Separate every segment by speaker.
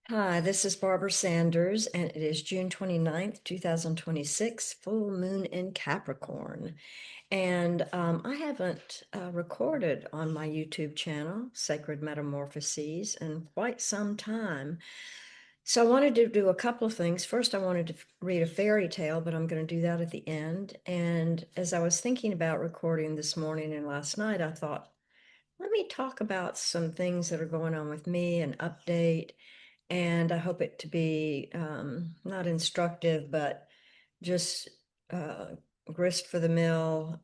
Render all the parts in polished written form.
Speaker 1: Hi, this is Barbara Sanders, and it is June 29th, 2026, full moon in Capricorn. And I haven't recorded on my YouTube channel, Sacred Metamorphoses, in quite some time. So I wanted to do a couple of things. First, I wanted to read a fairy tale, but I'm going to do that at the end. And as I was thinking about recording this morning and last night, I thought, let me talk about some things that are going on with me, an update, and I hope it to be not instructive, but just uh, grist for the mill,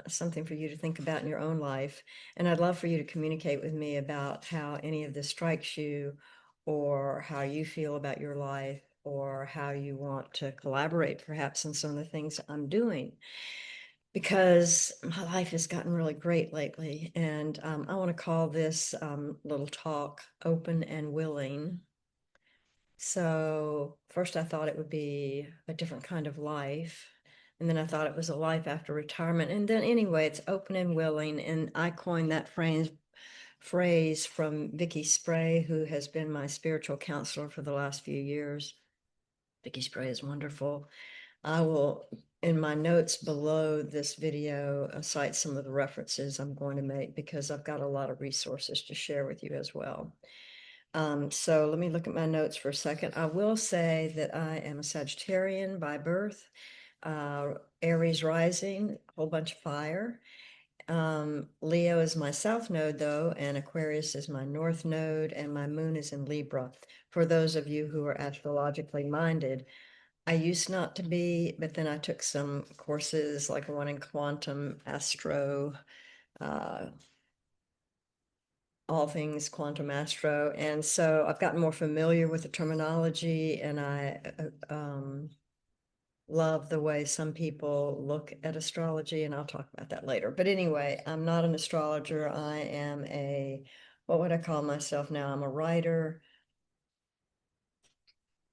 Speaker 1: something for you to think about in your own life. And I'd love for you to communicate with me about how any of this strikes you, or how you feel about your life, or how you want to collaborate perhaps on some of the things I'm doing. Because my life has gotten really great lately, and I want to call this little talk Open and Willing. So first I thought it would be a different kind of life. And then I thought it was a life after retirement. And then anyway, it's open and willing. And I coined that phrase from Vicky Spray, who has been my spiritual counselor for the last few years. Vicky Spray is wonderful. I will, in my notes below this video, cite some of the references I'm going to make because I've got a lot of resources to share with you as well. So let me look at my notes for a second. I will say that I am a Sagittarian by birth, Aries rising, a whole bunch of fire. Leo is my south node, though, and Aquarius is my north node, and my moon is in Libra. For those of you who are astrologically minded, I used not to be, but then I took some courses like one in quantum astro, uh, all things quantum astro. And so I've gotten more familiar with the terminology, and I love the way some people look at astrology, and I'll talk about that later. But anyway, I'm not an astrologer. I am what would I call myself now? I'm a writer.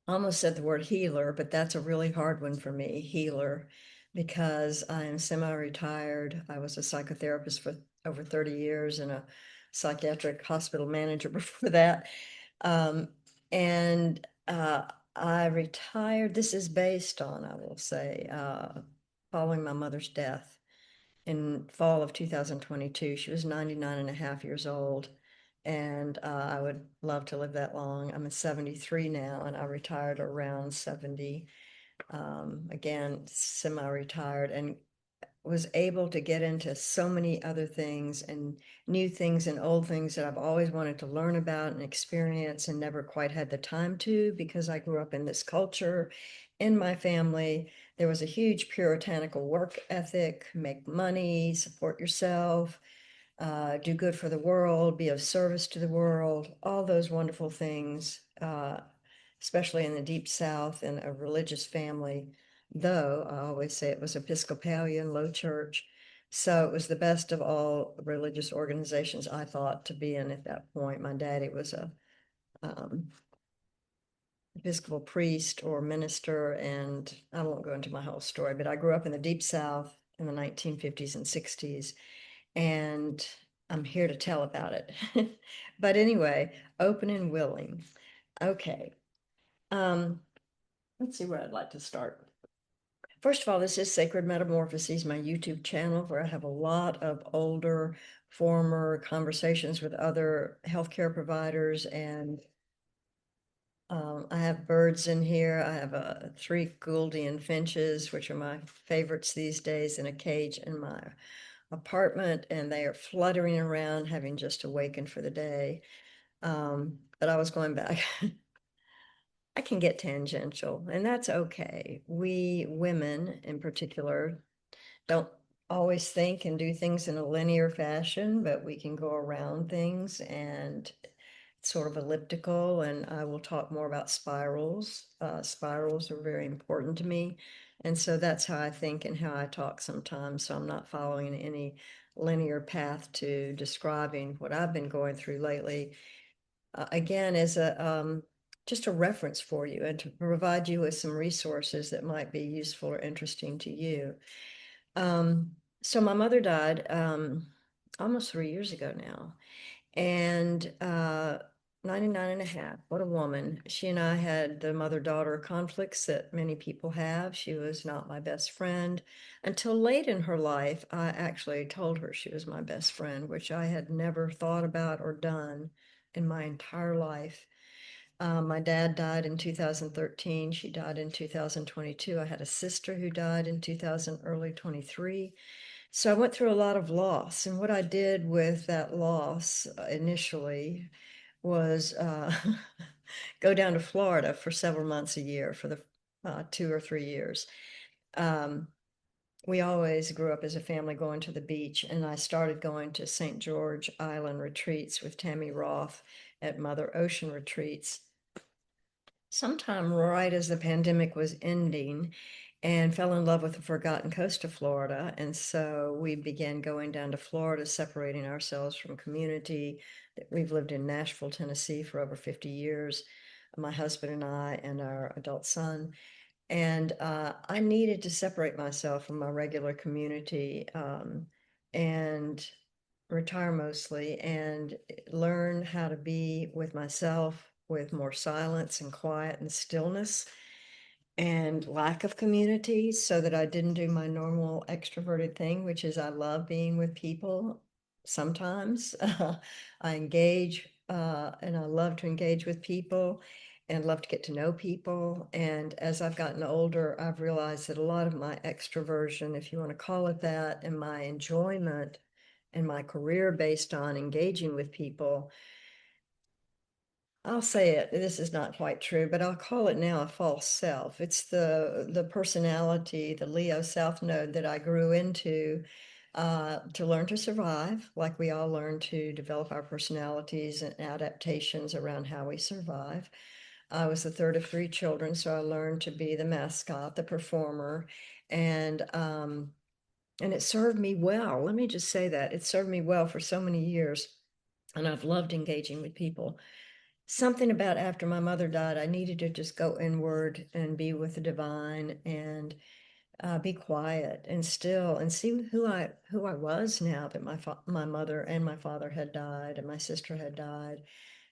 Speaker 1: I almost said the word healer, but that's a really hard one for me, healer, because I am semi-retired. I was a psychotherapist for over 30 years and a psychiatric hospital manager before that. Um, and I retired. This is based on, I will say, following my mother's death in fall of 2022. She was 99 and a half years old. And I would love to live that long. I'm at 73 now, and I retired around 70. Again, semi-retired, and was able to get into so many other things and new things and old things that I've always wanted to learn about and experience and never quite had the time to, because I grew up in this culture in my family. There was a huge puritanical work ethic, make money, support yourself, do good for the world, be of service to the world, all those wonderful things, especially in the Deep South and a religious family. Though I always say it was Episcopalian, low church. So it was the best of all religious organizations I thought to be in at that point. My daddy was a um, Episcopal priest or minister, and I won't go into my whole story, but I grew up in the Deep South in the 1950s and 60s, and I'm here to tell about it. But anyway, open and willing. Okay. Um, let's see where I'd like to start. First of all, this is Sacred Metamorphoses, my YouTube channel, where I have a lot of older, former conversations with other healthcare providers. And I have birds in here. I have three Gouldian finches, which are my favorites these days, in a cage in my apartment, and they are fluttering around, having just awakened for the day. But I was going back. I can get tangential, and that's okay. We women in particular don't always think and do things in a linear fashion, but we can go around things, and it's sort of elliptical. And I will talk more about spirals. Spirals are very important to me. And so that's how I think and how I talk sometimes. So I'm not following any linear path to describing what I've been going through lately. Again, as a just a reference for you and to provide you with some resources that might be useful or interesting to you. So my mother died almost 3 years ago now, and 99 and a half. What a woman. She and I had the mother-daughter conflicts that many people have. She was not my best friend. Until late in her life, I actually told her she was my best friend, which I had never thought about or done in my entire life. My dad died in 2013. She died in 2022. I had a sister who died in 2000, early 23. So I went through a lot of loss. And what I did with that loss initially was go down to Florida for several months a year for the 2 or 3 years. Um, we always grew up as a family going to the beach, and I started going to St. George Island retreats with Tammy Roth at Mother Ocean retreats sometime right as the pandemic was ending, and fell in love with the forgotten coast of Florida. And so we began going down to Florida, separating ourselves from community. We've lived in Nashville, Tennessee for over 50 years, my husband and I and our adult son. And I needed to separate myself from my regular community and retire mostly and learn how to be with myself with more silence and quiet and stillness and lack of community, so that I didn't do my normal extroverted thing, which is I love being with people sometimes. I engage and I love to engage with people and love to get to know people. And as I've gotten older, I've realized that a lot of my extroversion, if you want to call it that, and my enjoyment and my career based on engaging with people, I'll say it, this is not quite true, but I'll call it now a false self. It's the personality, the Leo South Node that I grew into to learn to survive, like we all learn to develop our personalities and adaptations around how we survive. I was the third of three children, so I learned to be the mascot, the performer, and and it served me well. Let me just say that it served me well for so many years, and I've loved engaging with people. Something about after my mother died, I needed to just go inward and be with the divine and be quiet and still and see who I was now that my mother and my father had died and my sister had died.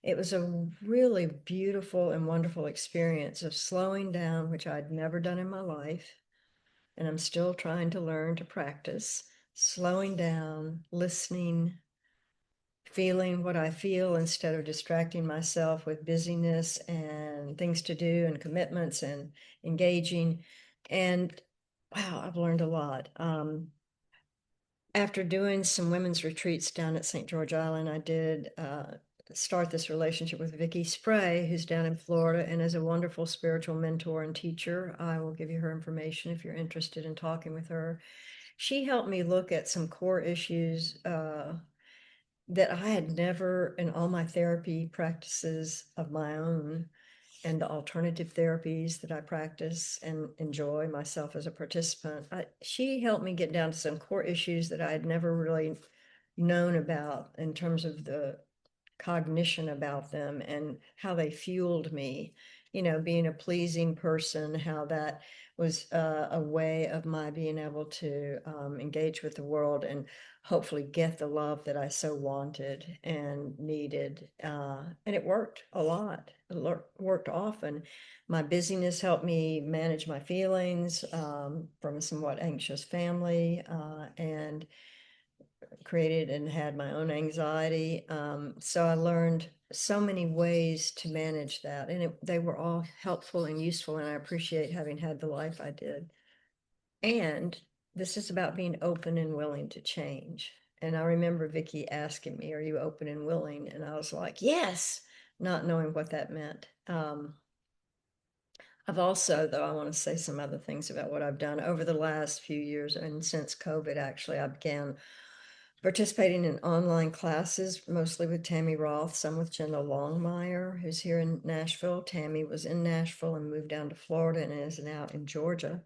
Speaker 1: It was a really beautiful and wonderful experience of slowing down, which I'd never done in my life, and I'm still trying to learn to practice slowing down, listening, feeling what I feel instead of distracting myself with busyness and things to do and commitments and engaging. And wow, I've learned a lot. After doing some women's retreats down at St. George Island, I did start this relationship with Vicki Spray, who's down in Florida and is a wonderful spiritual mentor and teacher. I will give you her information if you're interested in talking with her. She helped me look at some core issues that I had never, in all my therapy practices of my own and the alternative therapies that I practice and enjoy myself as a participant, she helped me get down to some core issues that I had never really known about in terms of the cognition about them and how they fueled me, being a pleasing person, how that was a way of my being able to engage with the world and hopefully get the love that I so wanted and needed. And it worked a lot. It worked often. My busyness helped me manage my feelings from a somewhat anxious family and created and had my own anxiety. So I learned so many ways to manage that, and they were all helpful and useful, and I appreciate having had the life I did. And this is about being open and willing to change. And I remember Vicki asking me, "Are you open and willing?" And I was like, "Yes," not knowing what that meant. I've also, though, I want to say some other things about what I've done over the last few years and since COVID, actually, I began participating in online classes, mostly with Tammy Roth, some with Jenna Longmire, who's here in Nashville. Tammy was in Nashville and moved down to Florida and is now in Georgia.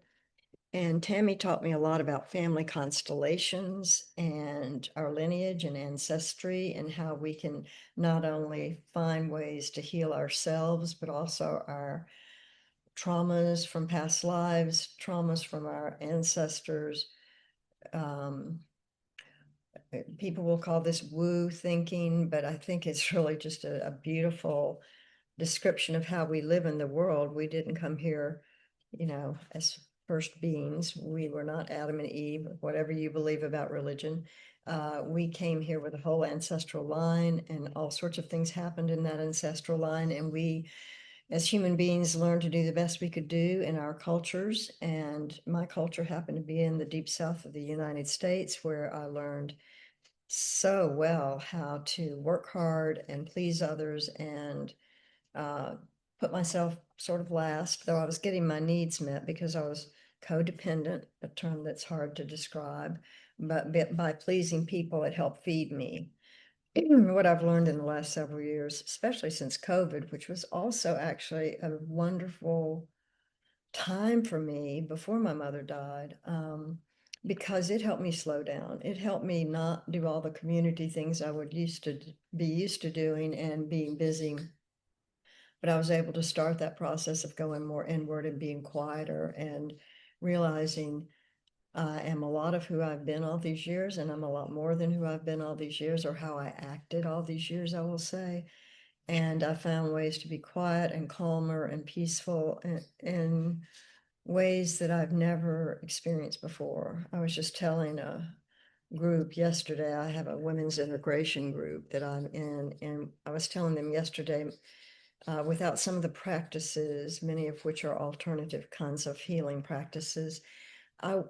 Speaker 1: And Tammy taught me a lot about family constellations and our lineage and ancestry, and how we can not only find ways to heal ourselves, but also our traumas from past lives, traumas from our ancestors, um, people will call this woo thinking, but I think it's really just a beautiful description of how we live in the world. We didn't come here, as first beings. We were not Adam and Eve, whatever you believe about religion. We came here with a whole ancestral line, and all sorts of things happened in that ancestral line. And we, as human beings, learned to do the best we could do in our cultures. And my culture happened to be in the deep south of the United States, where I learned so well how to work hard and please others and uh, put myself sort of last, though I was getting my needs met because I was codependent, a term that's hard to describe. But by pleasing people, it helped feed me. What I've learned in the last several years, especially since COVID, which was also actually a wonderful time for me before my mother died, because it helped me slow down. It helped me not do all the community things I would be used to doing and being busy. But I was able to start that process of going more inward and being quieter and realizing I am a lot of who I've been all these years, and I'm a lot more than who I've been all these years, or how I acted all these years, I will say. And I found ways to be quiet and calmer and peaceful in ways that I've never experienced before. I was just telling a group yesterday, I have a women's integration group that I'm in, and I was telling them yesterday, without some of the practices, many of which are alternative kinds of healing practices,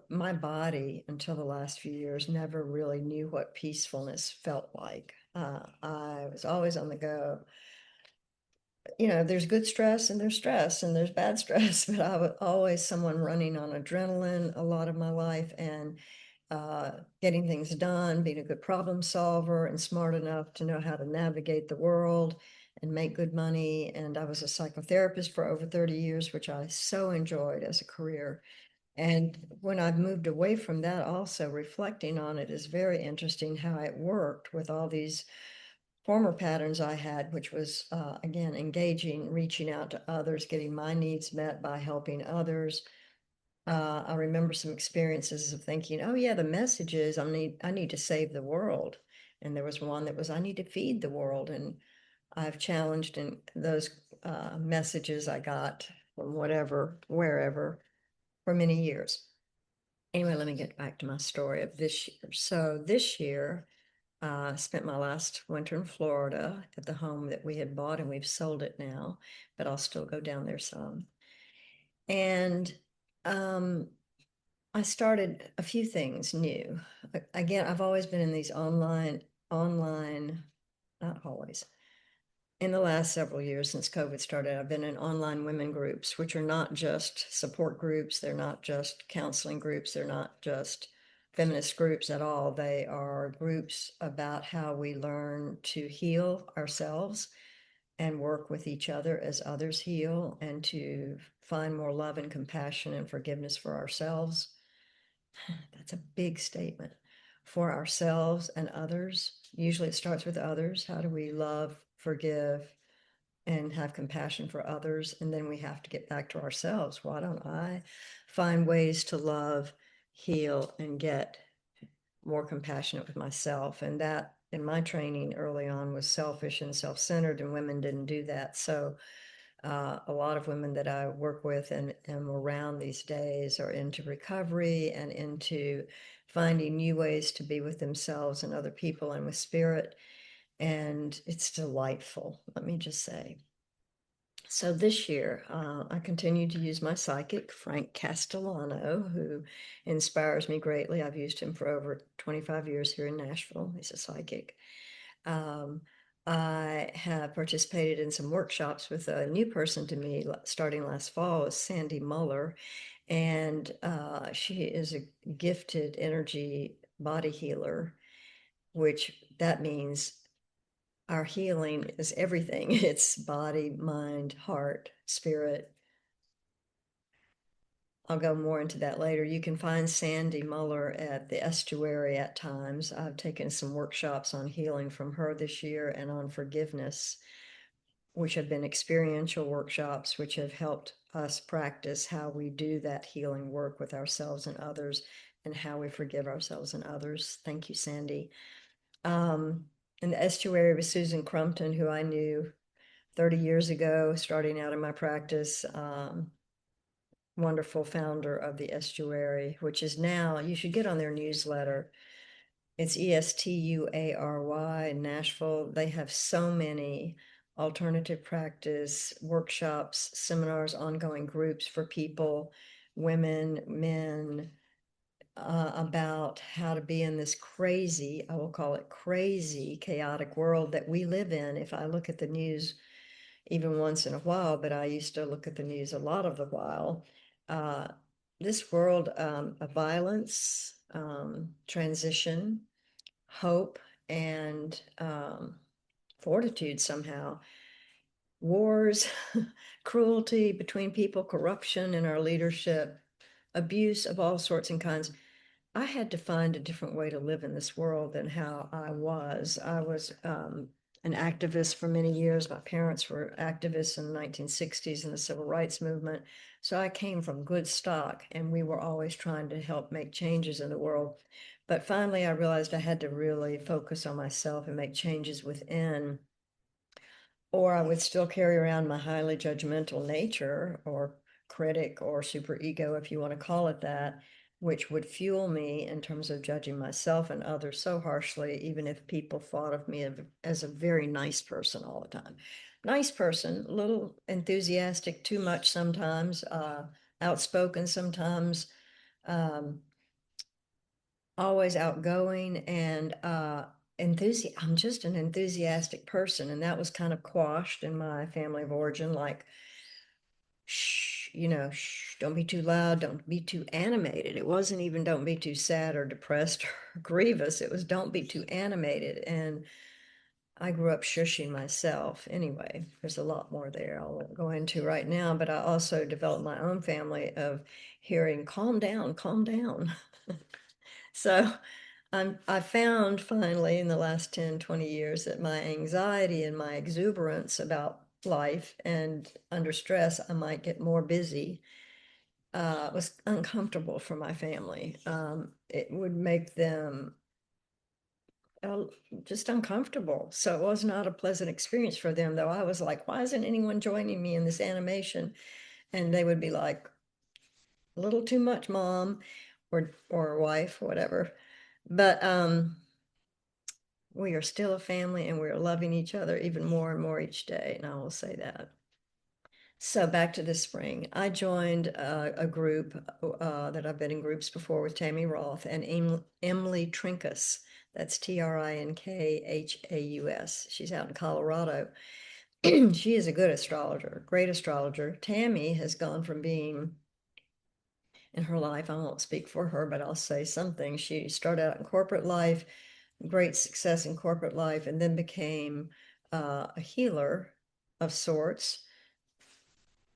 Speaker 1: my body until the last few years never really knew what peacefulness felt like. I was always on the go. There's good stress and there's bad stress, but I was always someone running on adrenaline a lot of my life and getting things done, being a good problem solver and smart enough to know how to navigate the world and make good money. And I was a psychotherapist for over 30 years, which I so enjoyed as a career. And when I've moved away from that, also reflecting on it is very interesting how it worked with all these former patterns I had, which was, again, engaging, reaching out to others, getting my needs met by helping others. I remember some experiences of thinking, oh yeah, the message is I need to save the world. And there was one that was, I need to feed the world. And I've challenged in those messages I got from whatever, wherever, for many years. Anyway, let me get back to my story of this year. So this year, I spent my last winter in Florida at the home that we had bought, and we've sold it now, but I'll still go down there some. And um, I started a few things new. Again, I've always been in these online, not always. In the last several years since COVID started, I've been in online women groups, which are not just support groups. They're not just counseling groups. They're not just feminist groups at all. They are groups about how we learn to heal ourselves and work with each other as others heal, and to find more love and compassion and forgiveness for ourselves. That's a big statement. For ourselves and others. Usually it starts with others. How do we love, forgive, and have compassion for others? And then we have to get back to ourselves. Why don't I find ways to love, heal, and get more compassionate with myself? And that, in my training early on, was selfish and self-centered, and women didn't do that. So a lot of women that I work with and am around these days are into recovery and into finding new ways to be with themselves and other people and with spirit. And it's delightful, let me just say. So this year, I continue to use my psychic, Frank Castellano, who inspires me greatly. I've used him for over 25 years here in Nashville. He's a psychic. Um, I have participated in some workshops with a new person to me starting last fall, is Sandy Muller. And she is a gifted energy body healer, which that means our healing is everything. It's body, mind, heart, spirit. I'll go more into that later. You can find Sandy Muller at the Estuary at times. I've taken some workshops on healing from her this year and on forgiveness, which have been experiential workshops, which have helped us practice how we do that healing work with ourselves and others. and how we forgive ourselves and others. Thank you, Sandy. In the estuary was Susan Crumpton, who I knew 30 years ago, starting out in my practice. Wonderful founder of the estuary, which is now, you should get on their newsletter. It's ESTUARY in Nashville. They have so many alternative practice workshops, seminars, ongoing groups for people, women, men, about how to be in this crazy, I will call it crazy, chaotic world that we live in. If I look at the news even once in a while, but I used to look at the news a lot of the while, uh, this world of violence, transition, hope, and fortitude somehow, wars, cruelty between people, corruption in our leadership, abuse of all sorts and kinds. I had to find a different way to live in this world than how I was. I was an activist for many years. My parents were activists in the 1960s in the civil rights movement. So I came from good stock, and we were always trying to help make changes in the world. But finally, I realized I had to really focus on myself and make changes within, or I would still carry around my highly judgmental nature or critic or superego, if you want to call it that, which would fuel me in terms of judging myself and others so harshly, even if people thought of me as a very nice person all the time. Nice person, a little enthusiastic, too much sometimes, outspoken sometimes, um, always outgoing and I'm just an enthusiastic person, and that was kind of quashed in my family of origin, like, shh, shh, don't be too loud, don't be too animated. It wasn't even don't be too sad or depressed or grievous. It was don't be too animated. And I grew up shushing myself. Anyway, there's a lot more there I won't go into right now, but I also developed my own family of hearing, calm down, calm down. So I found finally in the last 10, 20 years that my anxiety and my exuberance about life and under stress, I might get more busy, was uncomfortable for my family. It would make them uh, just uncomfortable. So it was not a pleasant experience for them, though I was like, why isn't anyone joining me in this animation? And they would be like, a little too much, mom, or wife, whatever. But we are still a family and we are loving each other even more and more each day. And I will say that. So back to the spring, I joined a group that I've been in groups before with Tammy Roth and Emily Trinkus. That's Trinkahaus. She's out in Colorado. She is a good astrologer, great astrologer. Tammy has gone from being in her life, I won't speak for her, but I'll say something. She started out in corporate life, great success in corporate life, and then became a healer of sorts,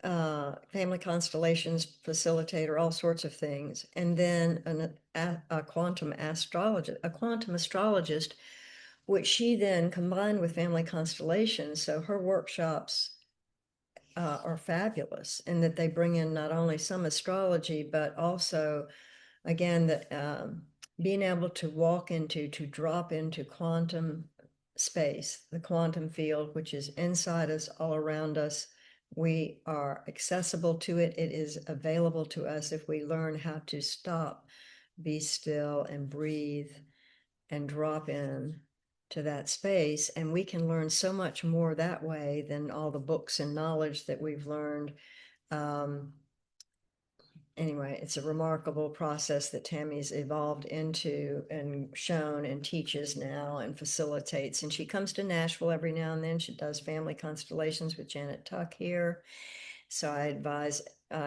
Speaker 1: family constellations facilitator, all sorts of things, and then a quantum astrologist, which she then combined with family constellations. So her workshops are fabulous in that they bring in not only some astrology, but also, again, that being able to to drop into quantum space, the quantum field, which is inside us, all around us. We are accessible to it. It is available to us if we learn how to stop, be still, and breathe and drop in to that space. And we can learn so much more that way than all the books and knowledge that we've learned. Anyway, it's a remarkable process that Tammy's evolved into and shown and teaches now and facilitates. And she comes to Nashville every now and then. She does family constellations with Janet Tuck here. So I advise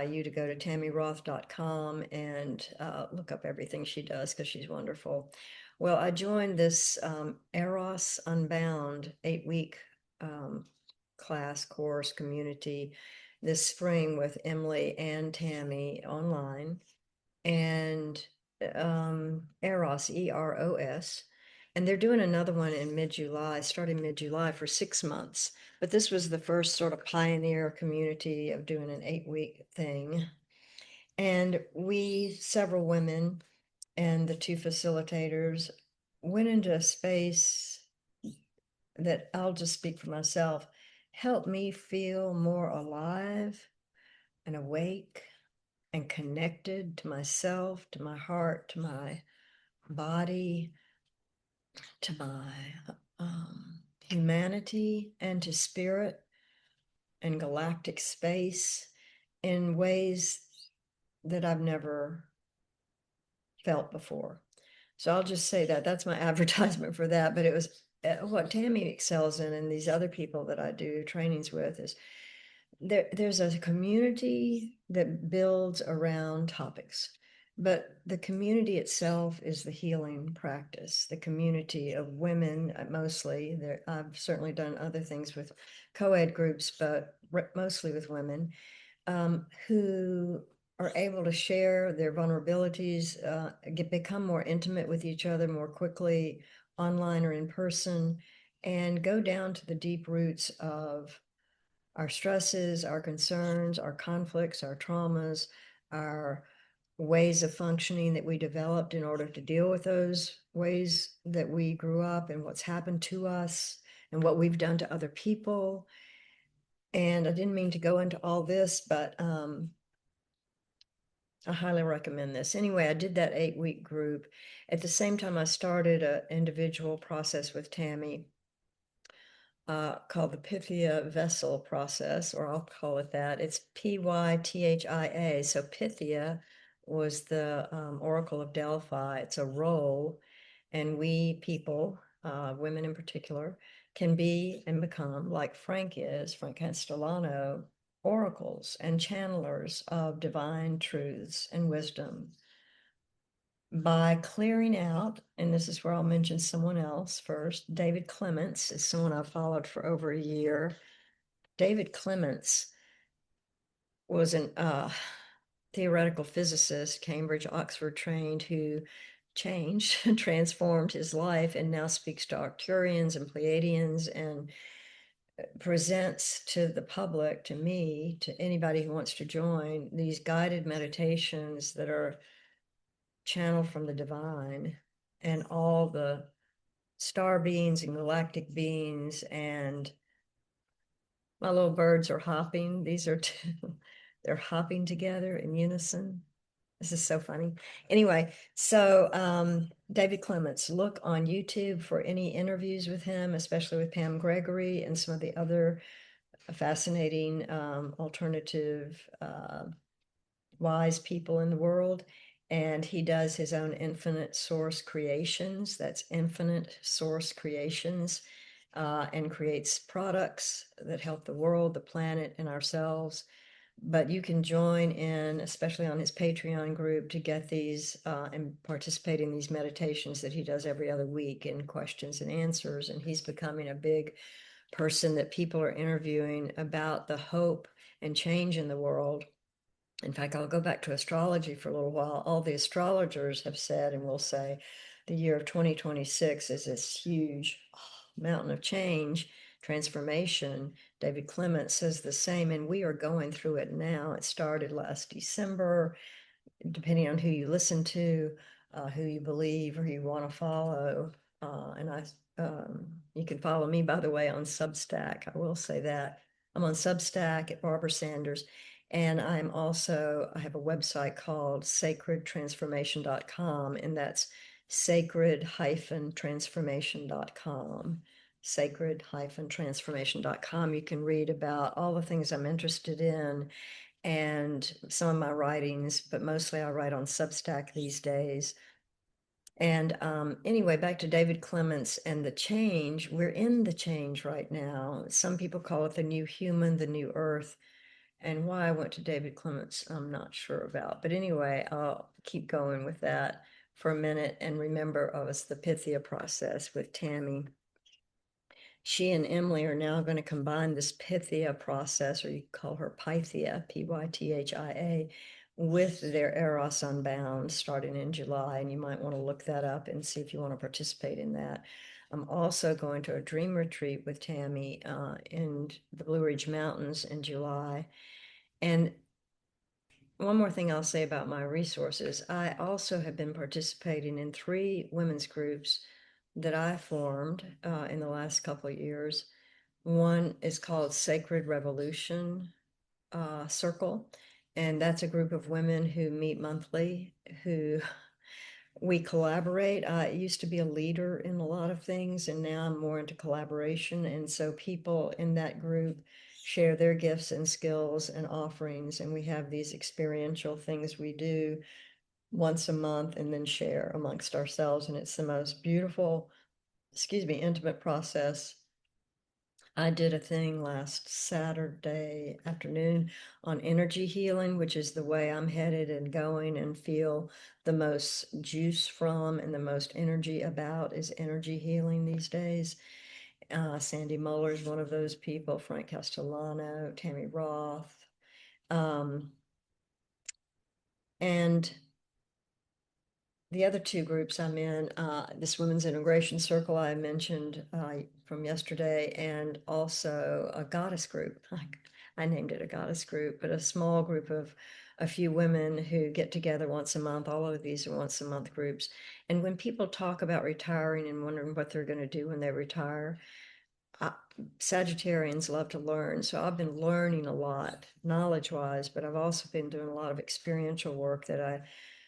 Speaker 1: you to go to tammyroth.com and look up everything she does because she's wonderful. Well, I joined this Eros Unbound 8-week class, course, community this spring with Emily and Tammy online, and Eros, EROS. And they're doing another one in mid-July, starting mid-July for 6 months. But this was the first sort of pioneer community of doing an 8-week thing. And we, several women, and the two facilitators went into a space that, I'll just speak for myself, helped me feel more alive and awake and connected to myself, to my heart, to my body, to my humanity, and to spirit and galactic space in ways that I've never felt before. So I'll just say that that's my advertisement for that. But it was what Tammy excels in, and these other people that I do trainings with, is there's a community that builds around topics, but the community itself is the healing practice. The community of women, mostly. I've certainly done other things with co-ed groups, but mostly with women, who are able to share their vulnerabilities, become more intimate with each other more quickly, online or in person, and go down to the deep roots of our stresses, our concerns, our conflicts, our traumas, our ways of functioning that we developed in order to deal with those ways that we grew up, and what's happened to us and what we've done to other people. And I didn't mean to go into all this, but I highly recommend this. Anyway, I did that 8-week group. At the same time, I started an individual process with Tammy called the Pythia Vessel process, or I'll call it that. It's Pythia. So Pythia was the Oracle of Delphi. It's a role, and we people, women in particular, can be and become, like Frank Castellano, oracles and channelers of divine truths and wisdom by clearing out, and this is where I'll mention someone else first. David Clements is someone I've followed for over a year. David Clements was an theoretical physicist, Cambridge, Oxford trained, who changed, transformed his life, and now speaks to Arcturians and Pleiadians, and presents to the public, to me, to anybody who wants to join, these guided meditations that are channeled from the divine, and all the star beings and galactic beings, and my little birds are hopping. These are they're hopping together in unison. This is so funny. Anyway, so David Clements, look on YouTube for any interviews with him, especially with Pam Gregory and some of the other fascinating alternative wise people in the world. And he does his own Infinite Source Creations. That's Infinite Source Creations, and creates products that help the world, the planet, and ourselves. But you can join in, especially on his Patreon group, to get these and participate in these meditations that he does every other week, in questions and answers. And he's becoming a big person that people are interviewing about the hope and change in the world. In fact, I'll go back to astrology for a little while. All the astrologers have said and will say the year of 2026 is this huge mountain of change, transformation. David Clements says the same, and we are going through it now. It started last December, depending on who you listen to, who you believe, or who you want to follow. You can follow me, by the way, on Substack. I will say that. I'm on Substack at Barbara Sanders. And I have a website called sacredtransformation.com, and that's sacred-transformation.com. Sacred-transformation.com. You can read about all the things I'm interested in and some of my writings, but mostly I write on Substack these days. And anyway, back to David Clements and the change. We're in the change right now. Some people call it the new human, the new earth. And why I went to David Clements, I'm not sure about. But anyway, I'll keep going with that for a minute and remember, it's the Pythia process with Tammy. She and Emily are now going to combine this Pythia process, or you call her Pythia, Pythia, with their Eros Unbound starting in July. And you might want to look that up and see if you want to participate in that. I'm also going to a dream retreat with Tammy in the Blue Ridge Mountains in July. And one more thing I'll say about my resources. I also have been participating in 3 women's groups that I formed in the last couple of years. One is called Sacred Revolution Circle, and that's a group of women who meet monthly, who we collaborate. I used to be a leader in a lot of things, and now I'm more into collaboration. And so people in that group share their gifts and skills and offerings, and we have these experiential things we do once a month and then share amongst ourselves. And it's the most beautiful, intimate process. I did a thing last Saturday afternoon on energy healing, which is the way I'm headed and going and feel the most juice from and the most energy about is energy healing these days. Sandy Muller is one of those people, Frank Castellano, Tammy Roth. And the other 2 groups I'm in, this Women's Integration Circle I mentioned from yesterday, and also a goddess group. I named it a goddess group, but a small group of a few women who get together once a month. All of these are once a month groups. And when people talk about retiring and wondering what they're going to do when they retire, Sagittarians love to learn. So I've been learning a lot knowledge-wise, but I've also been doing a lot of experiential work that I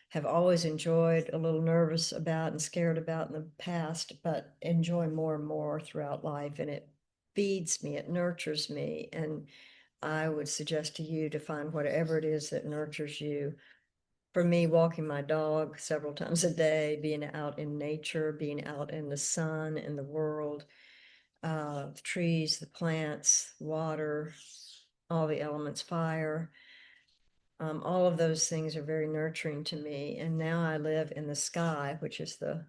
Speaker 1: have always enjoyed, a little nervous about and scared about in the past, but enjoy more and more throughout life. And it feeds me, it nurtures me. And I would suggest to you to find whatever it is that nurtures you. For me, walking my dog several times a day, being out in nature, being out in the sun, in the world, the trees, the plants, water, all the elements, fire. All of those things are very nurturing to me. And now I live in the sky, which is the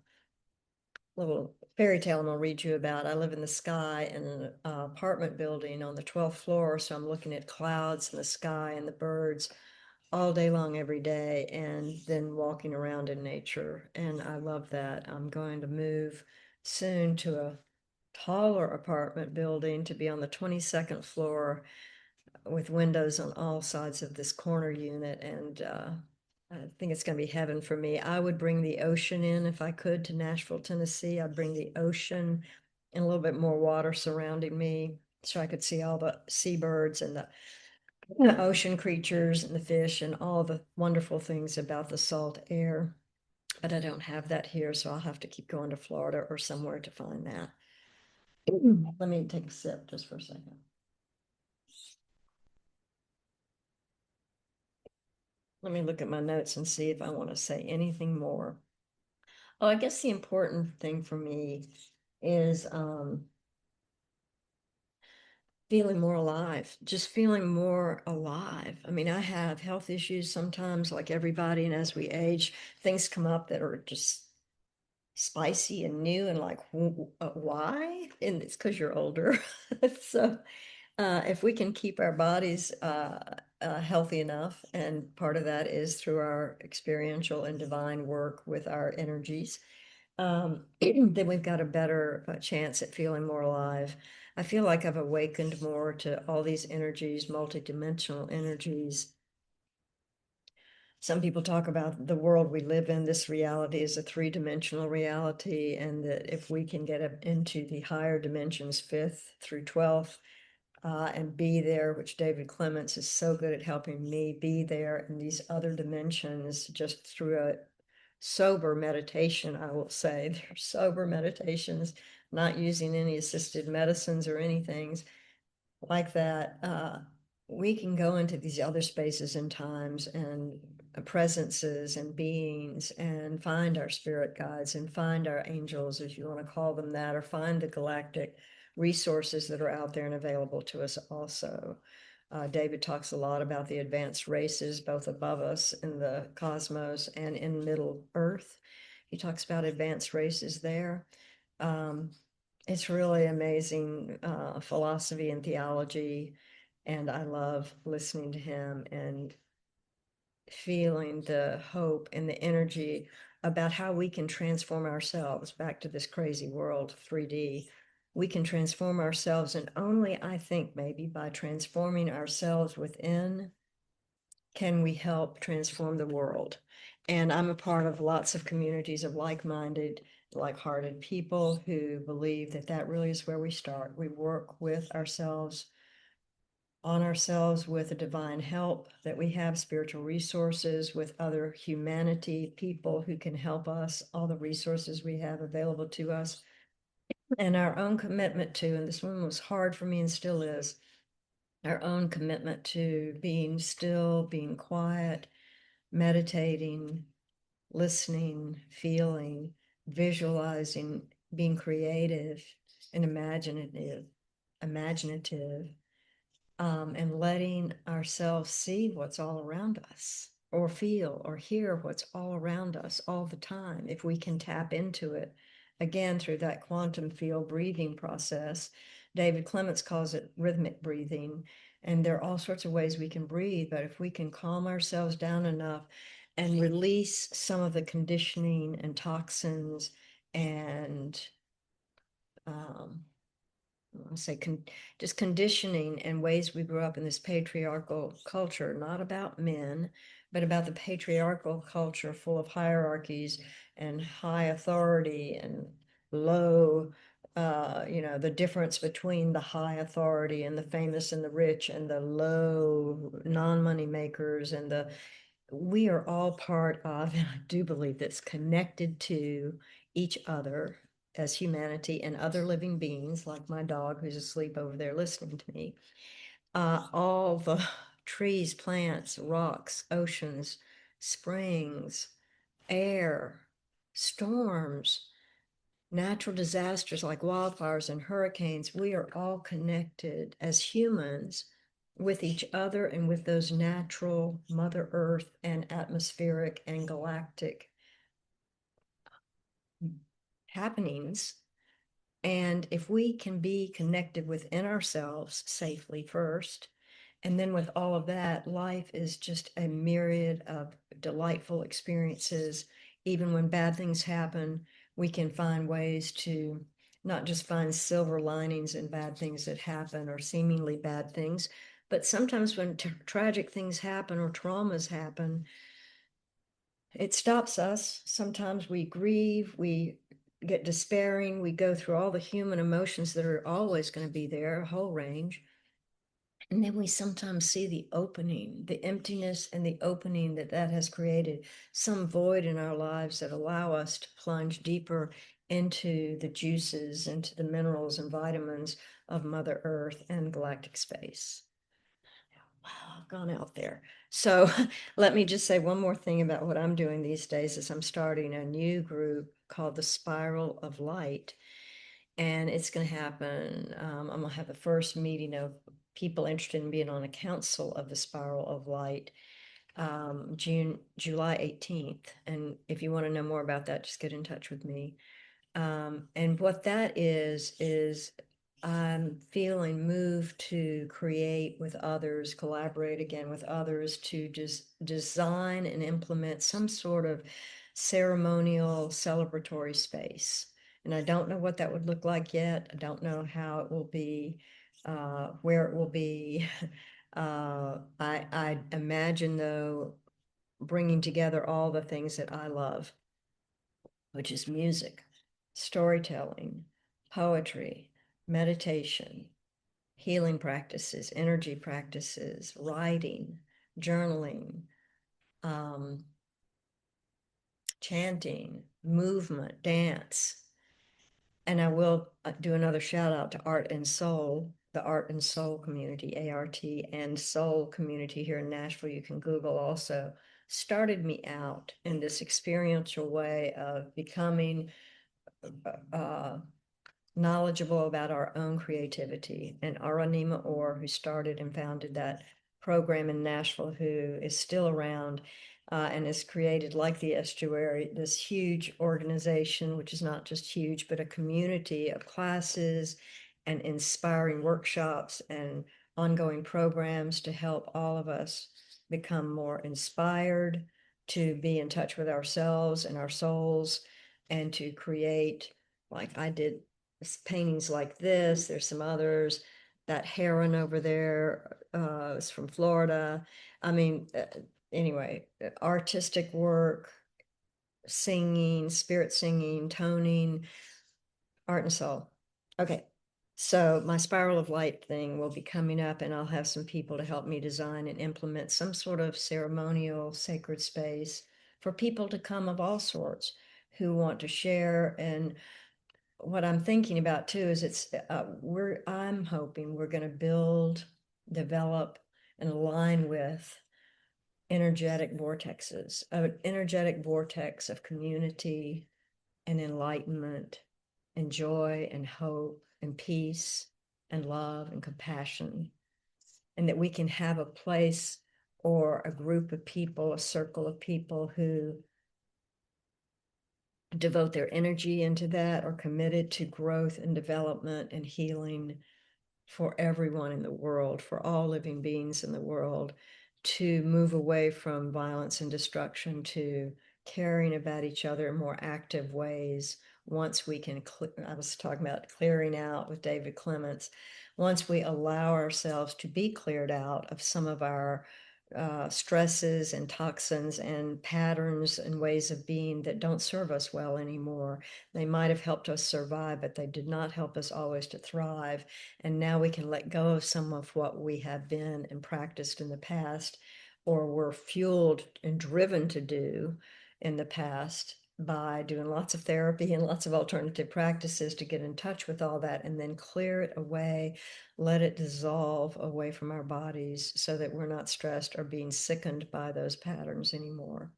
Speaker 1: little fairy tale I'm gonna read you about. I live in the sky in an apartment building on the 12th floor. So I'm looking at clouds and the sky and the birds all day long, every day, and then walking around in nature. And I love that. I'm going to move soon to a taller apartment building to be on the 22nd floor with windows on all sides of this corner unit. And I think it's going to be heaven for me. I would bring the ocean in if I could to Nashville, Tennessee. I'd bring the ocean and a little bit more water surrounding me so I could see all the seabirds and the ocean creatures and the fish and all the wonderful things about the salt air. But I don't have that here, so I'll have to keep going to Florida or somewhere to find that. Let me take a sip just for a second. Let me look at my notes and see if I want to say anything more. Oh, I guess the important thing for me is feeling more alive, just feeling more alive. I mean, I have health issues sometimes, like everybody, and as we age, things come up that are just spicy and new and like, why? And it's because you're older. So if we can keep our bodies healthy enough, and part of that is through our experiential and divine work with our energies, then we've got a better chance at feeling more alive. I feel like I've awakened more to all these energies, multidimensional energies. Some people talk about the world we live in. This reality is a 3-dimensional reality, and that if we can get into the higher dimensions, 5th through 12th, and be there, which David Clements is so good at helping me be there in these other dimensions just through a sober meditation, I will say. They're sober meditations, not using any assisted medicines or anything like that. We can go into these other spaces and times and presences and beings and find our spirit guides and find our angels, if you want to call them that, or find the galactic resources that are out there and available to us also. David talks a lot about the advanced races, both above us in the cosmos and in Middle Earth. He talks about advanced races there. It's really amazing philosophy and theology, and I love listening to him and feeling the hope and the energy about how we can transform ourselves back to this crazy world, 3D. We can transform ourselves, and only, I think, maybe by transforming ourselves within, can we help transform the world? And I'm a part of lots of communities of like-minded, like-hearted people who believe that that really is where we start. We work with ourselves, on ourselves with a divine help, that we have spiritual resources with other humanity, people who can help us, all the resources we have available to us, and our own commitment to, and this one was hard for me and still is, our own commitment to being still, being quiet, meditating, listening, feeling, visualizing, being creative and imaginative, and letting ourselves see what's all around us, or feel or hear what's all around us all the time. If we can tap into it, again, through that quantum field breathing process. David Clements calls it rhythmic breathing. And there are all sorts of ways we can breathe, but if we can calm ourselves down enough and release some of the conditioning and toxins and I'll say just conditioning and ways we grew up in this patriarchal culture, not about men, but about the patriarchal culture full of hierarchies and high authority and low, the difference between the high authority and the famous and the rich and the low non-money makers and we are all part of, and I do believe that's connected to each other as humanity and other living beings, like my dog who's asleep over there listening to me. All the trees, plants, rocks, oceans, springs, air, storms, natural disasters like wildfires and hurricanes, we are all connected as humans with each other and with those natural Mother Earth and atmospheric and galactic happenings. And if we can be connected within ourselves safely first, and then with all of that, life is just a myriad of delightful experiences. Even when bad things happen, we can find ways to not just find silver linings in bad things that happen or seemingly bad things, but sometimes when tragic things happen or traumas happen, it stops us. Sometimes we grieve, we get despairing, we go through all the human emotions that are always going to be there, a whole range. And then we sometimes see the opening, the emptiness and the opening that that has created, some void in our lives that allow us to plunge deeper into the juices, into the minerals and vitamins of Mother Earth and galactic space. Wow, I've gone out there. So let me just say one more thing about what I'm doing these days is I'm starting a new group called the Spiral of Light. And it's going to happen. I'm going to have the first meeting of people interested in being on a council of the Spiral of Light, July 18th. And if you want to know more about that, just get in touch with me. And what that is I'm feeling moved to create with others, collaborate again with others to just design and implement some sort of ceremonial celebratory space. And I don't know what that would look like yet. I don't know how it will be, where it will be. I imagine, though, bringing together all the things that I love, which is music, storytelling, poetry, meditation, healing practices, energy practices, writing, journaling, chanting, movement, dance. And I will do another shout out to Art and Soul, the Art and Soul community, ART and Soul community here in Nashville. You can Google also. Started me out in this experiential way of becoming knowledgeable about our own creativity. And Aranima Orr, who started and founded that program in Nashville, who is still around and has created, like the Estuary, this huge organization, which is not just huge, but a community of classes and inspiring workshops and ongoing programs to help all of us become more inspired, to be in touch with ourselves and our souls, and to create, like I did, paintings like this. There's some others that heron over there is from Florida. I mean, anyway, artistic work, singing, spirit singing, toning, art and soul. Okay. So my spiral of light thing will be coming up, and I'll have some people to help me design and implement some sort of ceremonial sacred space for people to come of all sorts who want to share. And what I'm thinking about too is I'm hoping we're going to build, develop, and align with energetic vortexes, an energetic vortex of community and enlightenment and joy and hope and peace and love and compassion. And that we can have a place or a group of people, a circle of people who devote their energy into that, or committed to growth and development and healing for everyone in the world, for all living beings in the world, to move away from violence and destruction to caring about each other in more active ways. Once we can, I was talking about clearing out with David Clements, once we allow ourselves to be cleared out of some of our stresses and toxins and patterns and ways of being that don't serve us well anymore. They might have helped us survive, but they did not help us always to thrive. And now we can let go of some of what we have been and practiced in the past, or were fueled and driven to do in the past by doing lots of therapy and lots of alternative practices to get in touch with all that, and then clear it away, let it dissolve away from our bodies so that we're not stressed or being sickened by those patterns anymore,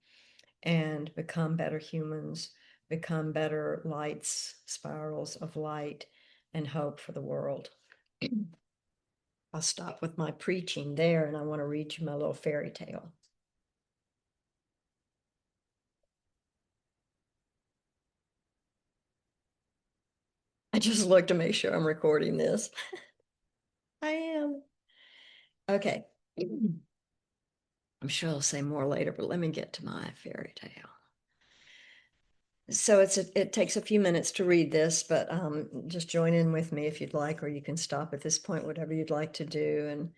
Speaker 1: and become better humans, become better lights, spirals of light and hope for the world. I'll stop with my preaching there, and I want to read you my little fairy tale. I just looked to make sure I'm recording this. I am. Okay. I'm sure I'll say more later, but let me get to my fairy tale. So it takes a few minutes to read this, but just join in with me if you'd like, or you can stop at this point, whatever you'd like to do, and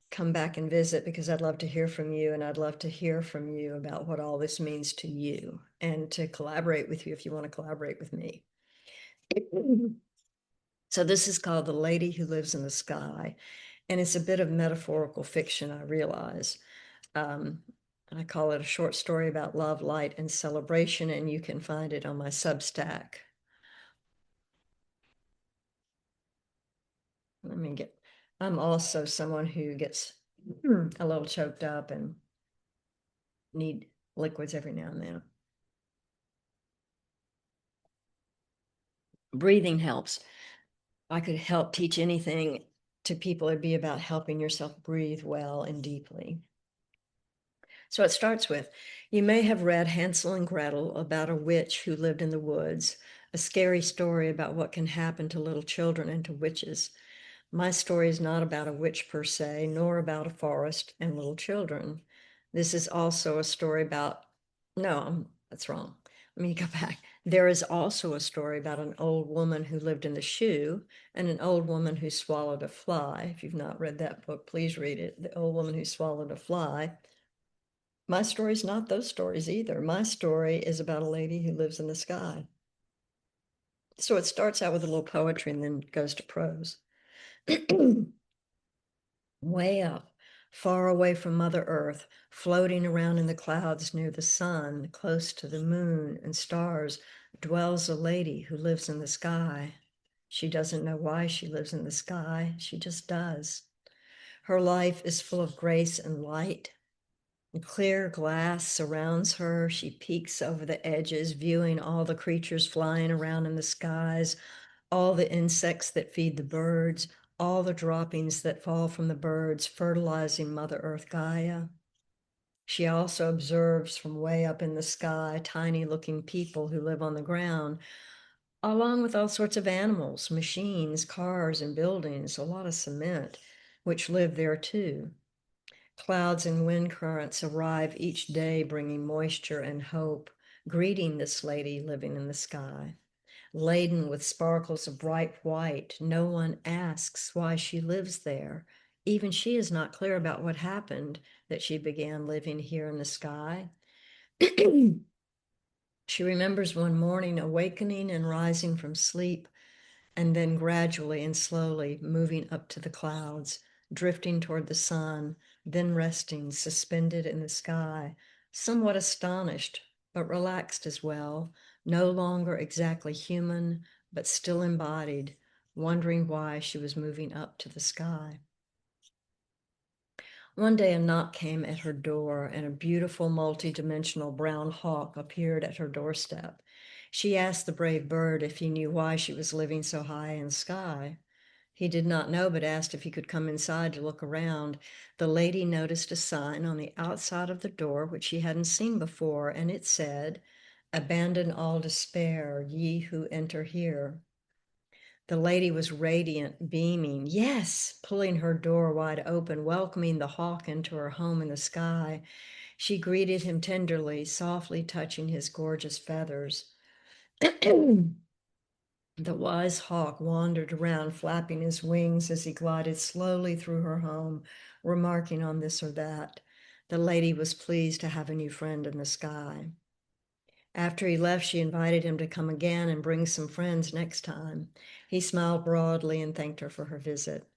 Speaker 1: come back and visit, because I'd love to hear from you, and I'd love to hear from you about what all this means to you, and to collaborate with you if you want to collaborate with me. So this is called The Lady Who Lives in the Sky, and it's a bit of metaphorical fiction, I realize. I call it a short story about love, light, and celebration, and you can find it on my Substack. I'm also someone who gets a little choked up and need liquids every now and then. Breathing helps. I could help teach anything to people, it'd be about helping yourself breathe well and deeply. So it starts with, you may have read Hansel and Gretel, about a witch who lived in the woods, a scary story about what can happen to little children and to witches. My story is not about a witch per se, nor about a forest and little children. This is also a story about, no, that's wrong. Let me go back. There is also a story about an old woman who lived in the shoe and an old woman who swallowed a fly. If you've not read that book, please read it. The Old Woman Who Swallowed a Fly. My story is not those stories either. My story is about a lady who lives in the sky. So it starts out with a little poetry and then goes to prose. Way up, far away from Mother Earth, floating around in the clouds near the sun, close to the moon and stars, dwells a lady who lives in the sky. She doesn't know why she lives in the sky. She just does. Her life is full of grace and light. Clear glass surrounds her. She peeks over the edges, viewing all the creatures flying around in the skies, all the insects that feed the birds, all the droppings that fall from the birds, fertilizing Mother Earth Gaia. She also observes from way up in the sky tiny looking people who live on the ground, along with all sorts of animals, machines, cars, and buildings, a lot of cement, which live there too. Clouds and wind currents arrive each day, bringing moisture and hope, greeting this lady living in the sky. laden with sparkles of bright white. No one asks why she lives there. Even she is not clear about what happened that she began living here in the sky. She remembers one morning awakening and rising from sleep, and then gradually and slowly moving up to the clouds, drifting toward the sun, then resting, suspended in the sky, somewhat astonished, but relaxed as well, no longer exactly human, but still embodied, wondering why she was moving up to the sky. One day a knock came at her door, and a beautiful multi-dimensional brown hawk appeared at her doorstep. She asked the brave bird if he knew why she was living so high in the sky. He did not know, but asked if he could come inside to look around. The lady noticed a sign on the outside of the door, which she hadn't seen before, and it said, "Abandon all despair, ye who enter here." The lady was radiant, beaming, yes, pulling her door wide open, welcoming the hawk into her home in the sky. She greeted him tenderly, softly touching his gorgeous feathers. The wise hawk wandered around, flapping his wings as he glided slowly through her home, remarking on this or that. The lady was pleased to have a new friend in the sky. After he left, she invited him to come again and bring some friends next time. He smiled broadly and thanked her for her visit.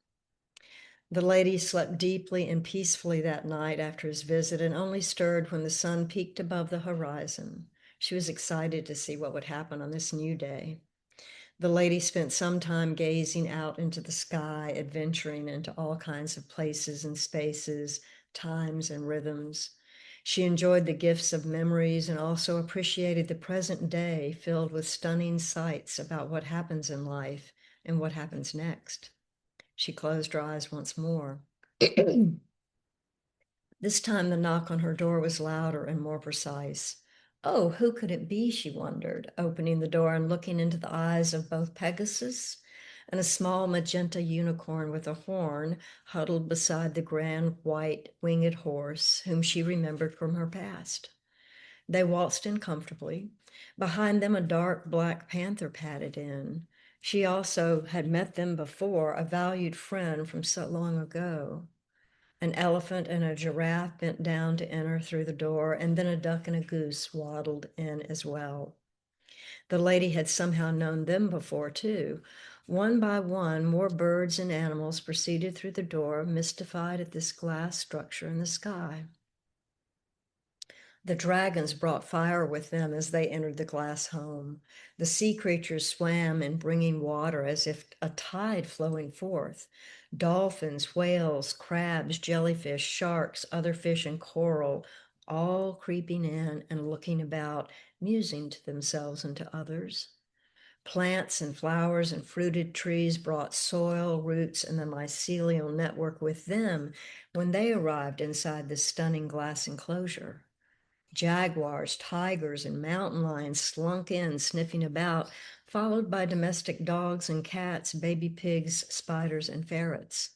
Speaker 1: The lady slept deeply and peacefully that night after his visit and only stirred when the sun peaked above the horizon. She was excited to see what would happen on this new day. The lady spent some time gazing out into the sky, adventuring into all kinds of places and spaces, times and rhythms. She enjoyed the gifts of memories and also appreciated the present day filled with stunning sights about what happens in life and what happens next. She closed her eyes once more. This time the knock on her door was louder and more precise. Oh, who could it be, she wondered, opening the door and looking into the eyes of both Pegasus and a small magenta unicorn with a horn huddled beside the grand white winged horse whom she remembered from her past. They waltzed in comfortably. Behind them, a dark black panther padded in. She also had met them before, a valued friend from so long ago. An elephant and a giraffe bent down to enter through the door, and then a duck and a goose waddled in as well. The lady had somehow known them before, too. One by one, more birds and animals proceeded through the door, mystified at this glass structure in the sky. The dragons brought fire with them as they entered the glass home. The sea creatures swam in bringing water as if a tide flowing forth. Dolphins, whales, crabs, jellyfish, sharks, other fish, and coral, all creeping in and looking about, musing to themselves and to others. Plants and flowers and fruited trees brought soil, roots, and the mycelial network with them when they arrived inside the stunning glass enclosure. Jaguars, tigers, and mountain lions slunk in, sniffing about, followed by domestic dogs and cats, baby pigs, spiders, and ferrets.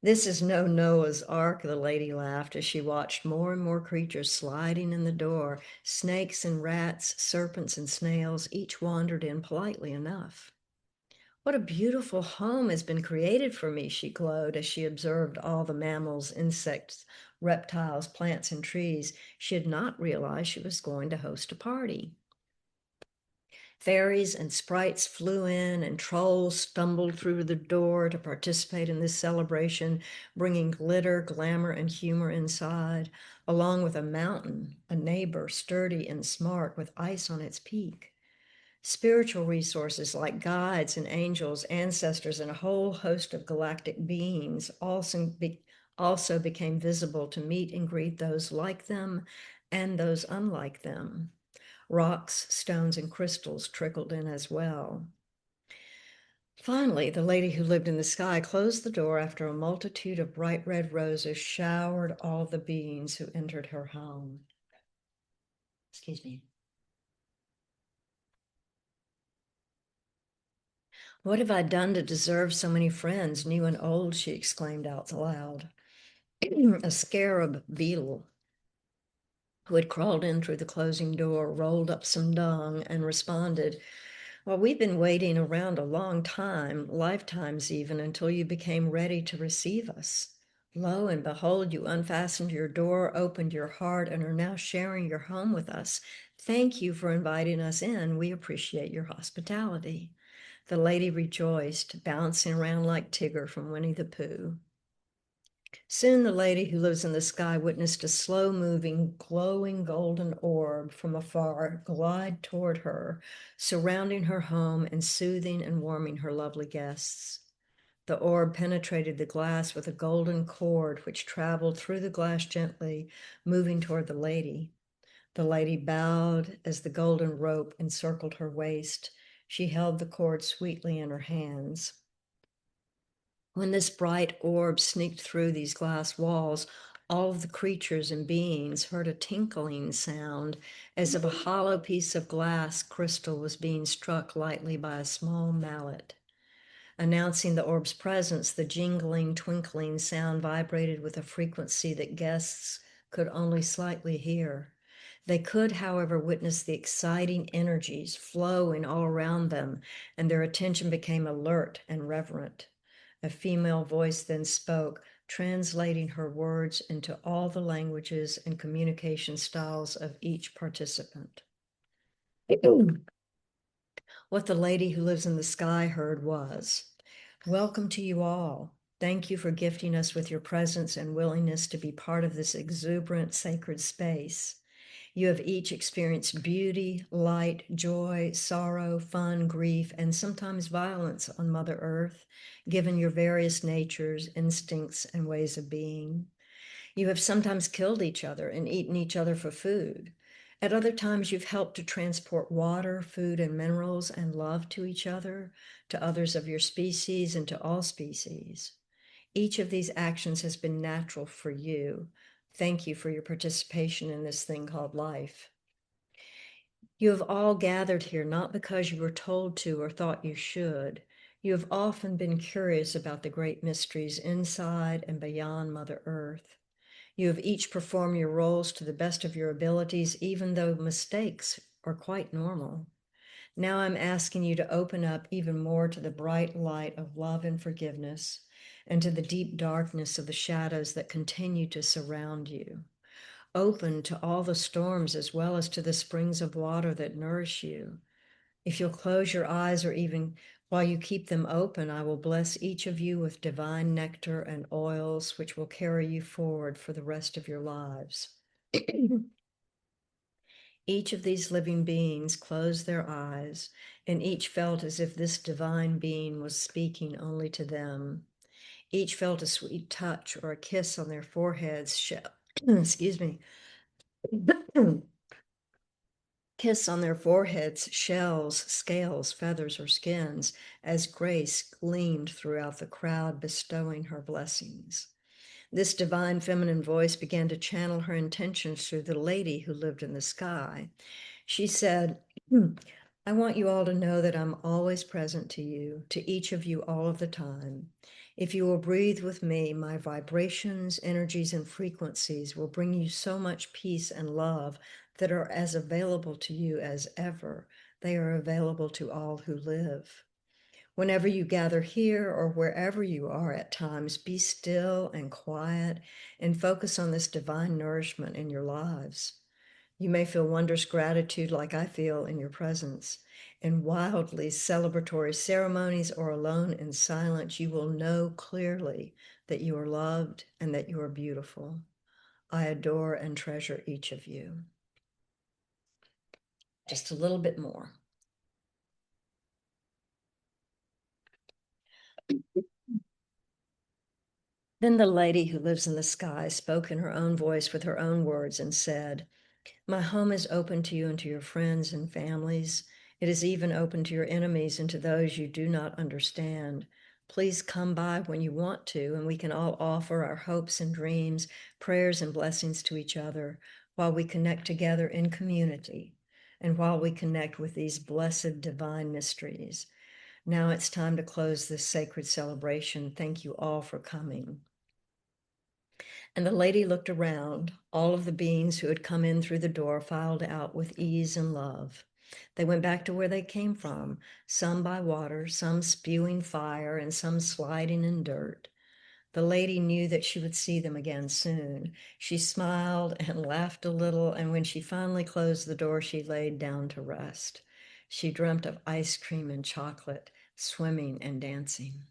Speaker 1: This is no Noah's Ark, the lady laughed as she watched more and more creatures sliding in the door. Snakes and rats, serpents and snails, each wandered in politely enough. What a beautiful home has been created for me, she glowed as she observed all the mammals, insects, reptiles, plants, and trees. She had not realized she was going to host a party. Fairies and sprites flew in, and trolls stumbled through the door to participate in this celebration, bringing glitter, glamour, and humor inside, along with a mountain, a neighbor, sturdy and smart, with ice on its peak. Spiritual resources like guides and angels, ancestors, and a whole host of galactic beings also became visible to meet and greet those like them and those unlike them. Rocks, stones, and crystals trickled in as well. Finally, the lady who lived in the sky closed the door after a multitude of bright red roses showered all the beings who entered her home. Excuse me. What have I done to deserve so many friends, new and old? She exclaimed out loud. A scarab beetle who had crawled in through the closing door rolled up some dung and responded, Well, we've been waiting around a long time, lifetimes even, until you became ready to receive us. Lo and behold, you unfastened your door, opened your heart, and are now sharing your home with us. Thank you for inviting us in. We appreciate your hospitality. The lady rejoiced, bouncing around like Tigger from Winnie the Pooh. Soon the lady who lives in the sky witnessed a slow-moving, glowing golden orb from afar glide toward her, surrounding her home and soothing and warming her lovely guests. The orb penetrated the glass with a golden cord which traveled through the glass gently, moving toward the lady. The lady bowed as the golden rope encircled her waist. She held the cord sweetly in her hands. When this bright orb sneaked through these glass walls, all of the creatures and beings heard a tinkling sound as if a hollow piece of glass crystal was being struck lightly by a small mallet. Announcing the orb's presence, the jingling, twinkling sound vibrated with a frequency that guests could only slightly hear. They could, however, witness the exciting energies flowing all around them, and their attention became alert and reverent. A female voice then spoke, translating her words into all the languages and communication styles of each participant. What the lady who lives in the sky heard was, "Welcome to you all. Thank you for gifting us with your presence and willingness to be part of this exuberant sacred space. You have each experienced beauty, light, joy, sorrow, fun, grief, and sometimes violence on Mother Earth, given your various natures, instincts, and ways of being. You have sometimes killed each other and eaten each other for food. At other times, you've helped to transport water, food, and minerals and love to each other, to others of your species, and to all species. Each of these actions has been natural for you. Thank you for your participation in this thing called life. You have all gathered here not because you were told to or thought you should. You have often been curious about the great mysteries inside and beyond Mother Earth. You have each performed your roles to the best of your abilities, even though mistakes are quite normal. Now I'm asking you to open up even more to the bright light of love and forgiveness, and to the deep darkness of the shadows that continue to surround you. Open to all the storms as well as to the springs of water that nourish you. If you'll close your eyes, or even while you keep them open, I will bless each of you with divine nectar and oils which will carry you forward for the rest of your lives. Each of these living beings closed their eyes, and each felt as if this divine being was speaking only to them. Each felt a sweet touch or a kiss on their foreheads, excuse me, kiss on their foreheads, shells, scales, feathers, or skins, as Grace gleamed throughout the crowd, bestowing her blessings. This divine feminine voice began to channel her intentions through the lady who lived in the sky. She said, I want you all to know that I'm always present to you, to each of you all of the time. If you will breathe with me, my vibrations, energies, and frequencies will bring you so much peace and love that are as available to you as ever. They are available to all who live. Whenever you gather here or wherever you are at times, be still and quiet and focus on this divine nourishment in your lives. You may feel wondrous gratitude like I feel in your presence. In wildly celebratory ceremonies or alone in silence, you will know clearly that you are loved and that you are beautiful. I adore and treasure each of you. Just a little bit more. Then the lady who lives in the sky spoke in her own voice with her own words and said, My home is open to you and to your friends and families. It is even open to your enemies and to those you do not understand. Please come by when you want to, and we can all offer our hopes and dreams, prayers and blessings to each other while we connect together in community and while we connect with these blessed divine mysteries. Now it's time to close this sacred celebration. Thank you all for coming. And the lady looked around. All of the beings who had come in through the door filed out with ease and love. They went back to where they came from, some by water, some spewing fire, and some sliding in dirt. The lady knew that she would see them again soon. She smiled and laughed a little, and when she finally closed the door, she laid down to rest. She dreamt of ice cream and chocolate, swimming and dancing.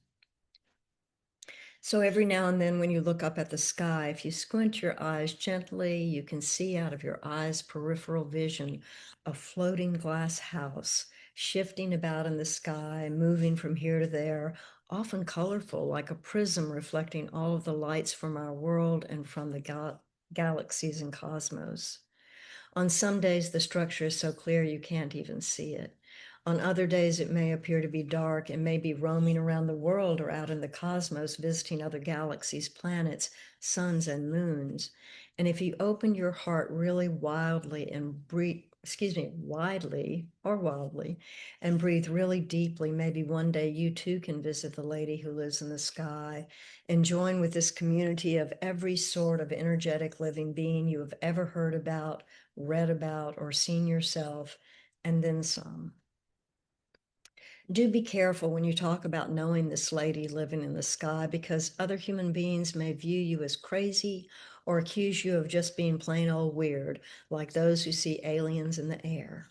Speaker 1: So every now and then when you look up at the sky, if you squint your eyes gently, you can see out of your eyes' peripheral vision a floating glass house shifting about in the sky, moving from here to there, often colorful, like a prism reflecting all of the lights from our world and from the galaxies and cosmos. On some days, the structure is so clear you can't even see it. On other days, it may appear to be dark and may be roaming around the world or out in the cosmos, visiting other galaxies, planets, suns, and moons. And if you open your heart really wildly and widely or wildly, and breathe really deeply, maybe one day you too can visit the lady who lives in the sky and join with this community of every sort of energetic living being you have ever heard about, read about, or seen yourself, and then some. Do be careful when you talk about knowing this lady living in the sky, because other human beings may view you as crazy or accuse you of just being plain old weird, like those who see aliens in the air.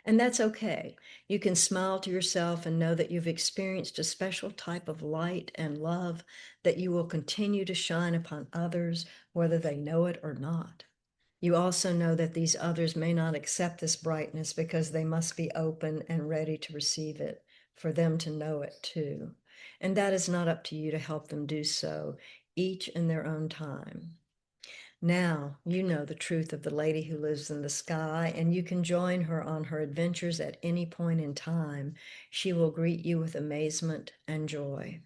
Speaker 1: And that's okay. You can smile to yourself and know that you've experienced a special type of light and love that you will continue to shine upon others, whether they know it or not. You also know that these others may not accept this brightness because they must be open and ready to receive it, for them to know it too. And that is not up to you to help them do so, each in their own time. Now you know the truth of the lady who lives in the sky, and you can join her on her adventures at any point in time. She will greet you with amazement and joy.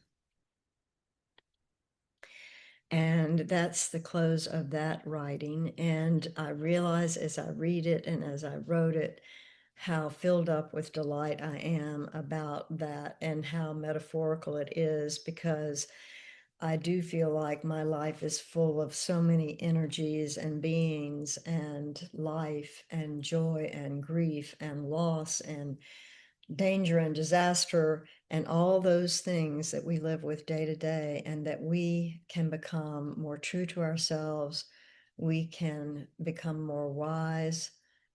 Speaker 1: And that's the close of that writing. And I realize as I read it and as I wrote it, how filled up with delight I am about that and how metaphorical it is, because I do feel like my life is full of so many energies and beings and life and joy and grief and loss and danger and disaster and all those things that we live with day to day, and that we can become more true to ourselves. We can become more wise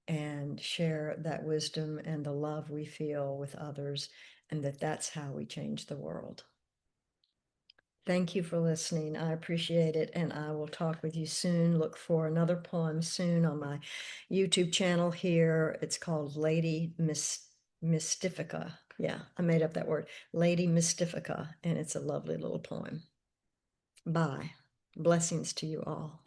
Speaker 1: and share that wisdom and the love we feel with others, and that's how we change the world. Thank you for listening. I appreciate it, and I will talk with you soon. Look for another poem soon on my YouTube channel here. It's called Lady Mystifica. Yeah, I made up that word, Lady Mystifica, and it's a lovely little poem. Bye. Blessings to you all.